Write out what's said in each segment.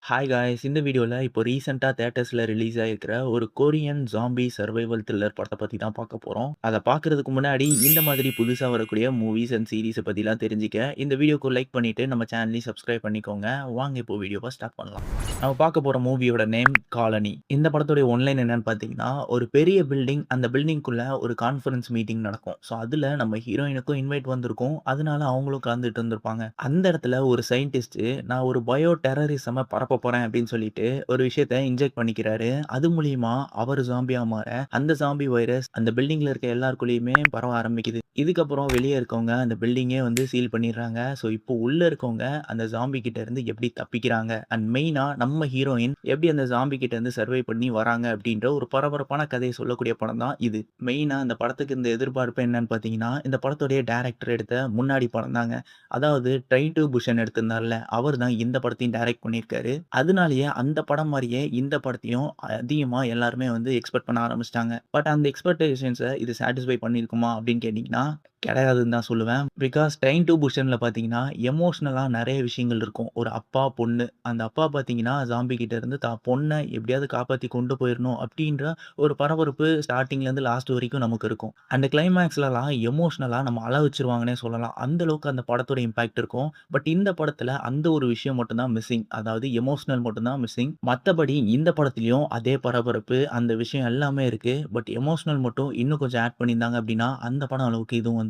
Hi guys இந்த வீடியோல இப்போ ரீசெண்டா தியேட்டர்ஸ்ல ரிலீஸ் ஆயிருக்கிற ஒரு கொரியன் ஜாம்பி சர்வைவல் த்ரில்லர் படத்த பத்தி தான் பார்க்க போறோம். அத பார்க்கறதுக்கு முன்னாடி இந்த மாதிரி புதுசா வரக்கூடிய மூவிஸ் அண்ட் சீரிஸ பத்திலாம் தெரிஞ்சுக்க இந்த வீடியோக்கு லைக் பண்ணிட்டு நம்ம சேனலையும் சப்ஸ்கிரைப் பண்ணிக்கோங்க. வாங்க இப்போ வீடியோவ ஸ்டார்ட் பண்ணலாம். நம்ம பார்க்க போற மூவியோட நேம் காலனி. இந்த படத்துடைய ஒன்லைன் என்னன்னு பார்த்தீங்கன்னா, ஒரு பெரிய பில்டிங் அந்த பில்டிங்குள்ள ஒரு கான்ஃபரன்ஸ் மீட்டிங் நடக்கும். ஸோ அதுல நம்ம ஹீரோயினுக்கும் இன்வைட் வந்திருக்கும். அதனால அவங்களும் கலந்துட்டு இருந்திருப்பாங்க. அந்த இடத்துல ஒரு சயின்டிஸ்ட் நான் ஒரு பயோ டெரரிசம பரப்ப போறேன் அப்படின்னு சொல்லிட்டு ஒரு விஷயத்த இன்ஜெக்ட் பண்ணிக்கிறாரு. அது மூலியமா அவர் ஜாம்பியா மாற அந்த ஜாம்பி வைரஸ் அந்த பில்டிங்ல இருக்க எல்லாருக்குள்ளயுமே பரவ ஆரம்பிக்குது. இதுக்கப்புறம் வெளியே இருக்கவங்க அந்த பில்டிங்கே வந்து சீல் பண்ணிடுறாங்க. ஸோ இப்போ உள்ள இருக்கவங்க அந்த ஜாம்பி கிட்ட இருந்து எப்படி தப்பிக்கிறாங்க அண்ட் மெயினா நம்ம ஹீரோயின் எப்படி அந்த ஜாம்பி கிட்ட இருந்து சர்வை பண்ணி வராங்க அப்படின்ற ஒரு பரபரப்பான கதையை சொல்லக்கூடிய படம் தான் இது. மெயினா இந்த படத்துக்கு இந்த எதிர்பார்ப்பு என்னன்னு பார்த்தீங்கன்னா, இந்த படத்துடைய டைரக்டர் எடுத்த முன்னாடி படம் தாங்க. அதாவது ட்ரெயின் டூ புஷன் எடுத்திருந்தார்ல, அவர் தான் இந்த படத்தையும் டைரக்ட் பண்ணியிருக்காரு. அதனாலேயே அந்த படம் மாரியே இந்த படத்தையும் அதிகமா எல்லாருமே வந்து எக்ஸ்பெக்ட் பண்ண ஆரம்பிச்சுட்டாங்க. பட் அந்த எக்ஸ்பெக்டேஷன்ஸ இது சாட்டிஸ்ஃபை பண்ணியிருக்குமா அப்படின்னு கேட்டீங்கன்னா, கிடையாதுன்னு தான் சொல்லுவேன். பிகாஸ் ட்ரெயின் டூ புஷன்ல பார்த்தீங்கன்னா, எமோஷனலா நெறைய விஷயங்கள் இருக்கும். ஒரு அப்பா, பொண்ணு. அந்த அப்பா பார்த்தீங்கன்னா, ஜாம்பி கிட்ட இருந்து தான் பொண்ண எப்படியாவது காப்பாத்தி கொண்டு போயிரணும் அப்படின்ற ஒரு பரபரப்பு ஸ்டார்ட்டிங்லேருந்து லாஸ்ட் வரைக்கும் நமக்கு இருக்கும். அந்த கிளைமாக்ஸ்லலாம் எமோஷனலா நம்ம அழ வச்சுருவாங்கன்னே சொல்லலாம். அந்த அளவுக்கு அந்த படத்தோட இம்பாக்ட் இருக்கும். பட் இந்த படத்துல அந்த ஒரு விஷயம் மட்டும் தான் மிஸ்ஸிங். அதாவது எமோஷனல் மட்டும் தான் மிஸ்ஸிங். மத்தபடி இந்த படத்திலயும் அதே பரபரப்பு, அந்த விஷயம் எல்லாமே இருக்கு. பட் எமோஷனல் மட்டும் இன்னும் கொஞ்சம் ஆட் பண்ணியிருந்தாங்க அப்படின்னா, அந்த படம் அளவுக்கு இதுவும் வந்திருக்கும்.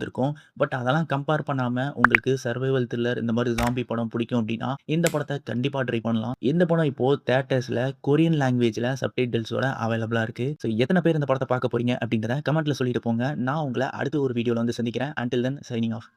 பட் அதெல்லாம் கம்பேர் பண்ணாம உங்களுக்கு சர்வைவல் த்ரில்லர் இந்த மாரி ஜாம்பி படம் பிடிக்கும் அப்படின்னா, இந்த படத்த கண்டிப்பா ட்ரை பண்ணலாம். இந்த படம் இப்போ தியேட்டர்ஸ்ல கொரியன் லாங்குவேஜ்ல சப்டைட்டில்ஸோட அவைலபிளா இருக்கு. ஸோ எத்தன பேர் இந்த படத்த பார்க்க போறீங்க அப்படின்றத கமெண்ட்ல சொல்லிட்டு போங்க. நான் உங்கள அடுத்த ஒரு வீடியோல வந்து சந்திக்கிறேன். Until then signing off.